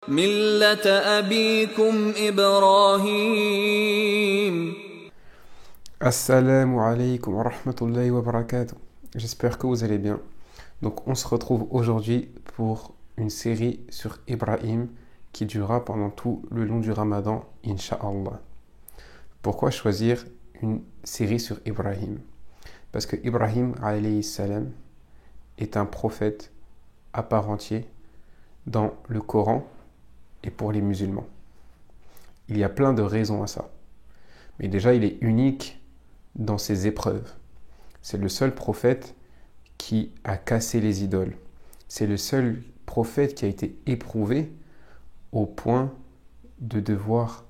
ملة أبيكم إبراهيم. Assalamu alaikum wa rahmatullahi wa barakatuh. J'espère que vous allez bien. Donc on se retrouve aujourd'hui pour une série sur Ibrahim qui durera pendant tout le long du Ramadan, Inch'Allah. Pourquoi choisir une série sur Ibrahim? Parce que Ibrahim alayhi salam est un prophète à part entier dans le Coran et pour les musulmans. Il y a plein de raisons à ça. Mais déjà, il est unique dans ses épreuves. C'est le seul prophète qui a cassé les idoles. C'est le seul prophète qui a été éprouvé au point de devoir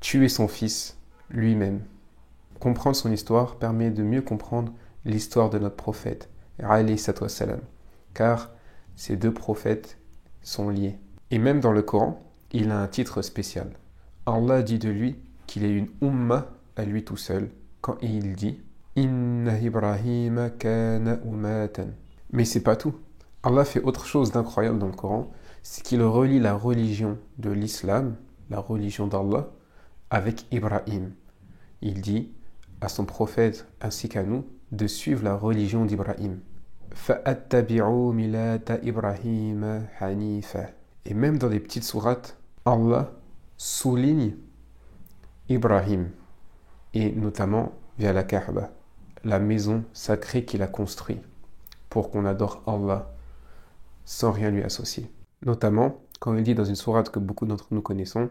tuer son fils lui-même. Comprendre son histoire permet de mieux comprendre l'histoire de notre prophète, alayhi salam, car ces deux prophètes sont liés. Et même dans le Coran, il a un titre spécial. Allah dit de lui qu'il est une umma à lui tout seul, quand il dit Inna Ibrahim kana ummatan. Mais c'est pas tout. Allah fait autre chose d'incroyable dans le Coran, c'est qu'il relie la religion de l'islam, la religion d'Allah, avec Ibrahim. Il dit à son prophète ainsi qu'à nous de suivre la religion d'Ibrahim. Fa'attabi'u milata Ibrahim hanifa. Et même dans les petites sourates, Allah souligne Ibrahim, et notamment via la Kaaba, la maison sacrée qu'il a construite pour qu'on adore Allah sans rien lui associer. Notamment quand il dit dans une sourate que beaucoup d'entre nous connaissons,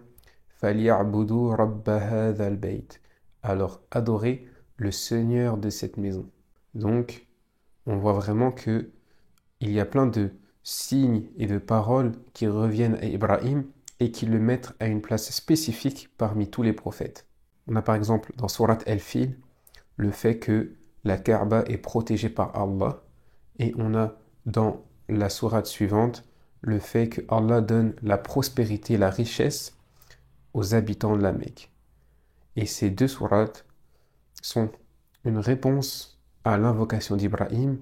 فَلْيَعْبُدُوا رَبَّ هَذَا الْبَيْتِ. Alors adorez le Seigneur de cette maison. Donc on voit vraiment que il y a plein de signes et de paroles qui reviennent à Ibrahim et qui le mettent à une place spécifique parmi tous les prophètes. On a par exemple dans Surat Al-Fil le fait que la Kaaba est protégée par Allah, et on a dans la sourate suivante le fait que Allah donne la prospérité, la richesse aux habitants de la Mecque. Et ces deux sourates sont une réponse à l'invocation d'Ibrahim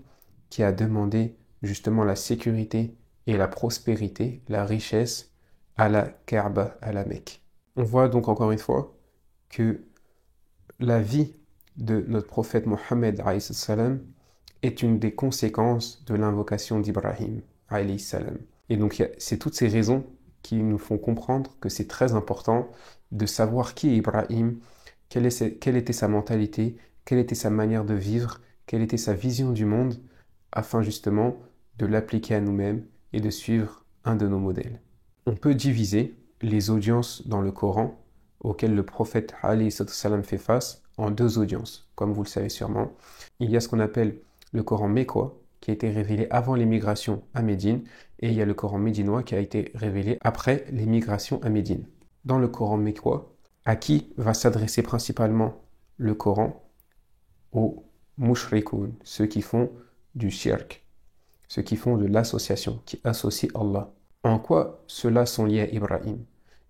qui a demandé justement la sécurité et la prospérité, la richesse à la Kaaba, à la Mecque. On voit donc encore une fois que la vie de notre prophète Mohammed alayhi salam est une des conséquences de l'invocation d'Ibrahim alayhi salam. Et donc c'est toutes ces raisons qui nous font comprendre que c'est très important de savoir qui est Ibrahim, quelle était sa mentalité, quelle était sa manière de vivre, quelle était sa vision du monde, afin justement de l'appliquer à nous-mêmes et de suivre un de nos modèles. On peut diviser les audiences dans le Coran auxquelles le prophète alayhi salam fait face en deux audiences, comme vous le savez sûrement. Il y a ce qu'on appelle le Coran mécois, qui a été révélé avant l'émigration à Médine, et il y a le Coran médinois qui a été révélé après l'émigration à Médine. Dans le Coran mécois, à qui va s'adresser principalement le Coran? Aux mushrikoun, ceux qui font du shirk, ceux qui font de l'association, qui associent Allah. En quoi ceux-là sont liés à Ibrahim?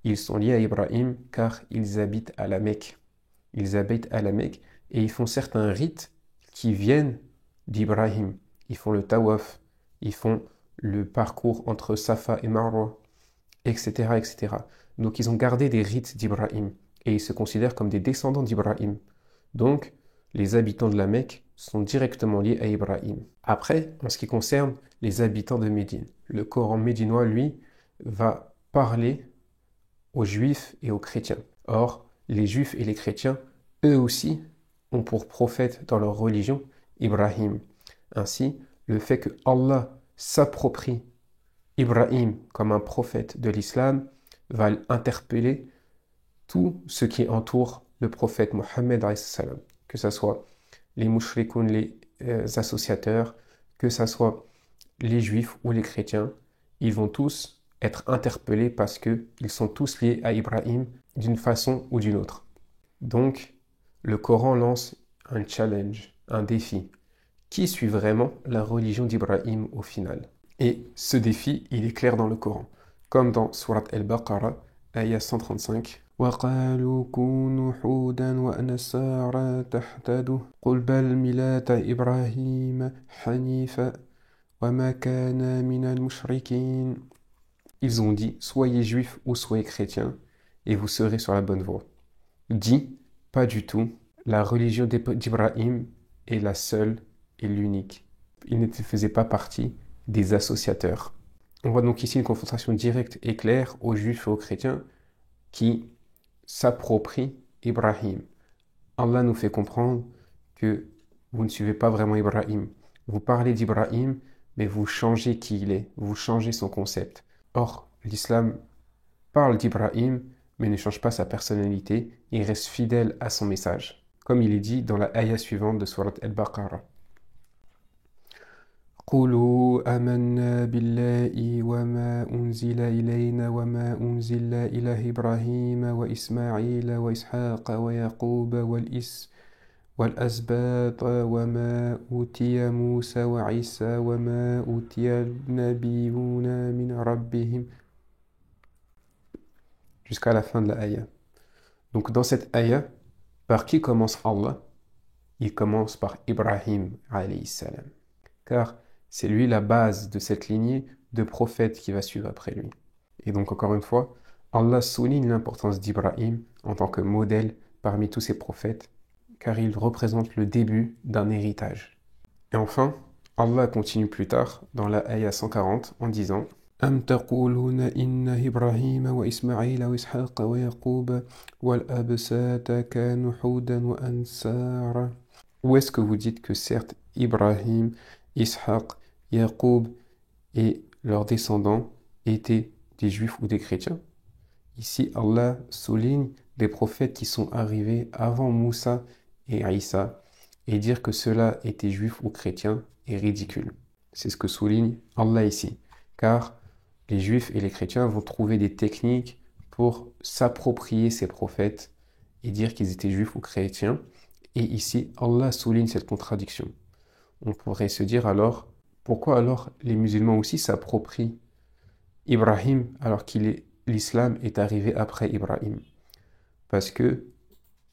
Ils sont liés à Ibrahim car ils habitent à la Mecque. Ils habitent à la Mecque et ils font certains rites qui viennent d'Ibrahim. Ils font le tawaf, ils font le parcours entre Safa et Marwa, etc., etc. Donc ils ont gardé des rites d'Ibrahim et ils se considèrent comme des descendants d'Ibrahim. Donc les habitants de la Mecque sont directement liés à Ibrahim. Après, en ce qui concerne les habitants de Médine, le Coran médinois, lui, va parler aux juifs et aux chrétiens. Or, les juifs et les chrétiens, eux aussi, ont pour prophète dans leur religion Ibrahim. Ainsi, le fait que Allah s'approprie Ibrahim comme un prophète de l'islam va interpeller tout ce qui entoure le prophète Mohammed, que ce soit les mushrikoun, les associateurs, que ce soit les juifs ou les chrétiens, ils vont tous être interpellés parce qu'ils sont tous liés à Ibrahim d'une façon ou d'une autre. Donc, le Coran lance un challenge, un défi. Qui suit vraiment la religion d'Ibrahim au final? Et ce défi, il est clair dans le Coran. Comme dans Surat Al-Baqarah, ayah 135. وَقَالُوا كُونُوا حُودًا وَنَصَارَىٰ تَهْتَدُوا قُلْ بَلْ مِلَّةَ إِبْرَاهِيمَ حَنِيفًا وَمَا كَانَ مِنَ الْمُشْرِكِينَ. ils ont dit, soyez juifs ou soyez chrétiens, et vous serez sur la bonne voie. Dit, pas du tout, la religion d'Ibrahim est la seule et l'unique. Il ne faisait pas partie des associateurs. On voit donc ici une confrontation directe et claire aux juifs et aux chrétiens qui s'approprient Ibrahim. Allah nous fait comprendre que vous ne suivez pas vraiment Ibrahim. Vous parlez d'Ibrahim, mais vous changez qui il est, vous changez son concept. Or, l'islam parle d'Ibrahim, mais ne change pas sa personnalité, il reste fidèle à son message. Comme il est dit dans la ayah suivante de Surat Al-Baqarah. قولوا آمنا بالله وما أنزل إلينا وما أنزل إلى إبراهيم وإسماعيل وإسحاق ويعقوب والأسباط وما أوتي موسى وعيسى وما أوتي النبيون من ربهم jusqu'à la fin de la ayah. Donc dans cette ayah, par qui commence Allah? Il commence par Ibrahim alayhi salam. Car c'est lui la base de cette lignée de prophètes qui va suivre après lui. Et donc encore une fois, Allah souligne l'importance d'Ibrahim en tant que modèle parmi tous ses prophètes, car il représente le début d'un héritage. Et enfin, Allah continue plus tard dans la ayah 140 en disant أم تقولون إن إبراهيم وإسماعيل وإسحاق ويعقوب والأسباط كانوا هودا وأنصارا. Ou est-ce que vous dites que certes Ibrahim, Ishaq, Yaqub et leurs descendants étaient des juifs ou des chrétiens? Ici, Allah souligne des prophètes qui sont arrivés avant Moussa et Isa, et dire que ceux-là étaient juifs ou chrétiens est ridicule. C'est ce que souligne Allah ici, car les juifs et les chrétiens vont trouver des techniques pour s'approprier ces prophètes et dire qu'ils étaient juifs ou chrétiens. Et ici, Allah souligne cette contradiction. On pourrait se dire alors, pourquoi alors les musulmans aussi s'approprient Ibrahim alors l'islam est arrivé après Ibrahim? Parce que,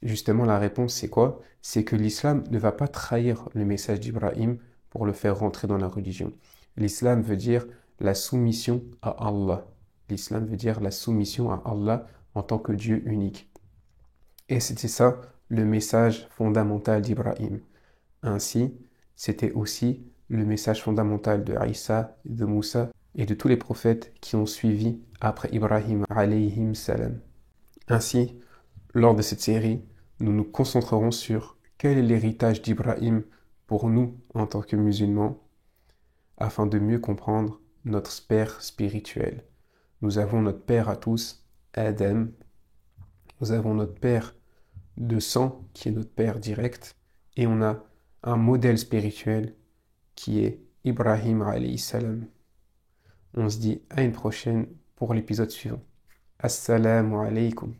justement, la réponse c'est quoi? C'est que l'islam ne va pas trahir le message d'Ibrahim pour le faire rentrer dans la religion. L'islam veut dire la soumission à Allah. L'islam veut dire la soumission à Allah en tant que Dieu unique. Et c'était ça le message fondamental d'Ibrahim. Ainsi, c'était aussi le message fondamental de Isa, de Moussa et de tous les prophètes qui ont suivi après Ibrahim alayhim salam. Ainsi, lors de cette série, nous nous concentrerons sur quel est l'héritage d'Ibrahim pour nous en tant que musulmans, afin de mieux comprendre notre père spirituel. Nous avons notre père à tous, Adam. Nous avons notre père de sang, qui est notre père direct. Et on a un modèle spirituel qui est Ibrahim alayhi salam. On se dit à une prochaine pour l'épisode suivant. Assalamu alaykum.